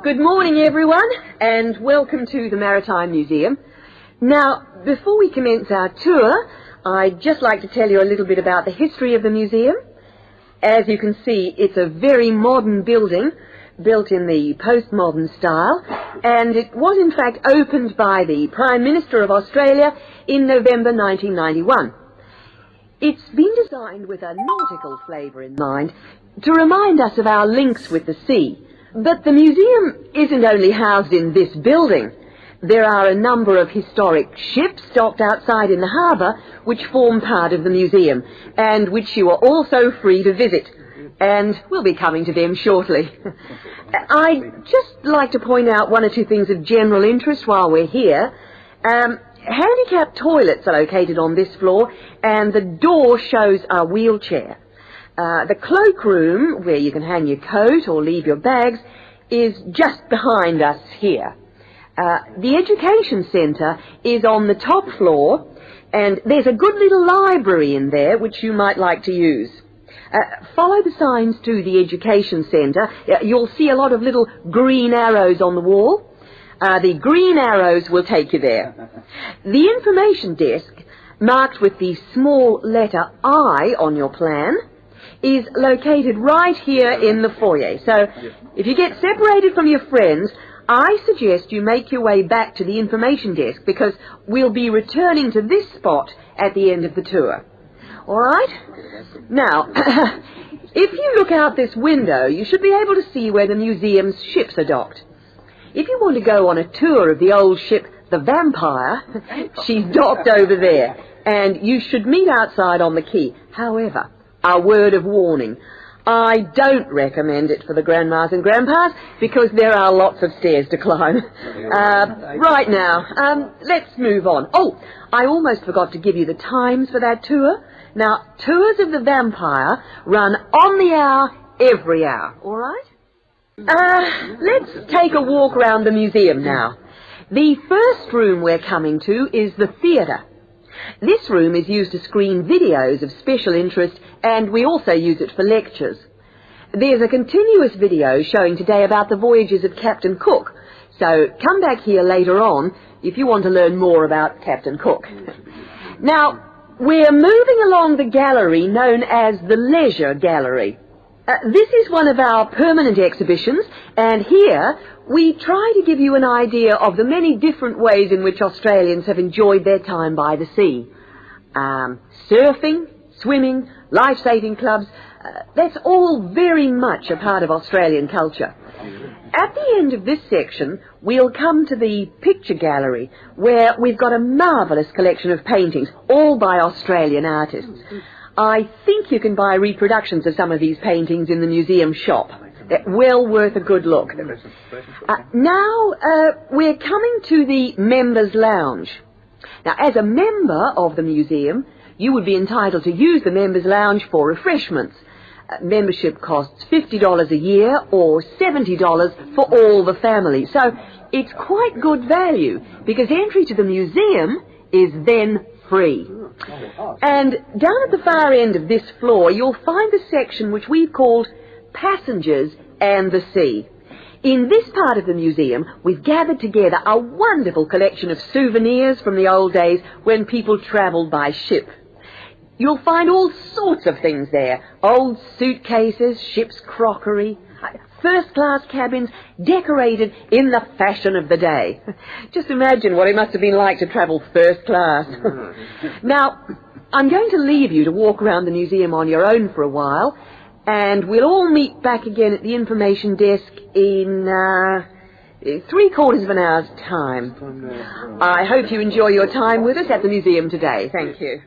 Good morning, everyone, and welcome to the Maritime Museum. Now, before we commence our tour, I'd just like to tell you a little bit about the history of the museum. As you can see, it's a very modern building, built in the postmodern style, and it was in fact opened by the Prime Minister of Australia in November 1991. It's been designed with a nautical flavour in mind to remind us of our links with the sea. But the museum isn't only housed in this building. There are a number of historic ships docked outside in the harbour which form part of the museum, and which you are also free to visit. And we'll be coming to them shortly. I'd just like to point out one or two things of general interest while we're here. Handicapped toilets are located on this floor, and the door shows a wheelchair. The cloakroom, where you can hang your coat or leave your bags, is just behind us here. The education centre is on the top floor, and there's a good little library in there which you might like to use. Follow the signs to the education centre. You'll see a lot of little green arrows on the wall. The green arrows will take you there. The information desk, marked with the small letter I on your plan, is located right here in the foyer. So if you get separated from your friends, I suggest you make your way back to the information desk, because we'll be returning to this spot at the end of the tour. All right? Now, if you look out this window, you should be able to see where the museum's ships are docked. If you want to go on a tour of the old ship, the Vampire, she's docked over there, and you should meet outside on the quay. However, a word of warning: I don't recommend it for the grandmas and grandpas, because there are lots of stairs to climb. Right now, let's move on. Oh, I almost forgot to give you the times for that tour. Now, tours of the Vampire run on the hour, every hour, all right? Let's take a walk around the museum now. The first room we're coming to is the theatre. This room is used to screen videos of special interest, and we also use it for lectures. There's a continuous video showing today about the voyages of Captain Cook, so come back here later on if you want to learn more about Captain Cook. Now, we're moving along the gallery known as the Leisure Gallery. This is one of our permanent exhibitions, and here we try to give you an idea of the many different ways in which Australians have enjoyed their time by the sea. Surfing, swimming, life-saving clubs, that's all very much a part of Australian culture. At the end of this section, we'll come to the picture gallery, where we've got a marvellous collection of paintings, all by Australian artists. I think you can buy reproductions of some of these paintings in the museum shop. They're well worth a good look. Now, we're coming to the Members' Lounge. Now, as a member of the museum, you would be entitled to use the Members' Lounge for refreshments. Membership costs $50 a year, or $70 for all the family. So it's quite good value, because entry to the museum is then free. And down at the far end of this floor, you'll find a section which we've called Passengers and the Sea. In this part of the museum, we've gathered together a wonderful collection of souvenirs from the old days when people travelled by ship. You'll find all sorts of things there: old suitcases, ship's crockery, first-class cabins decorated in the fashion of the day. Just imagine what it must have been like to travel first class. Now, I'm going to leave you to walk around the museum on your own for a while, and we'll all meet back again at the information desk in 3/4 of an hour's time. I hope you enjoy your time with us at the museum today. Thank you.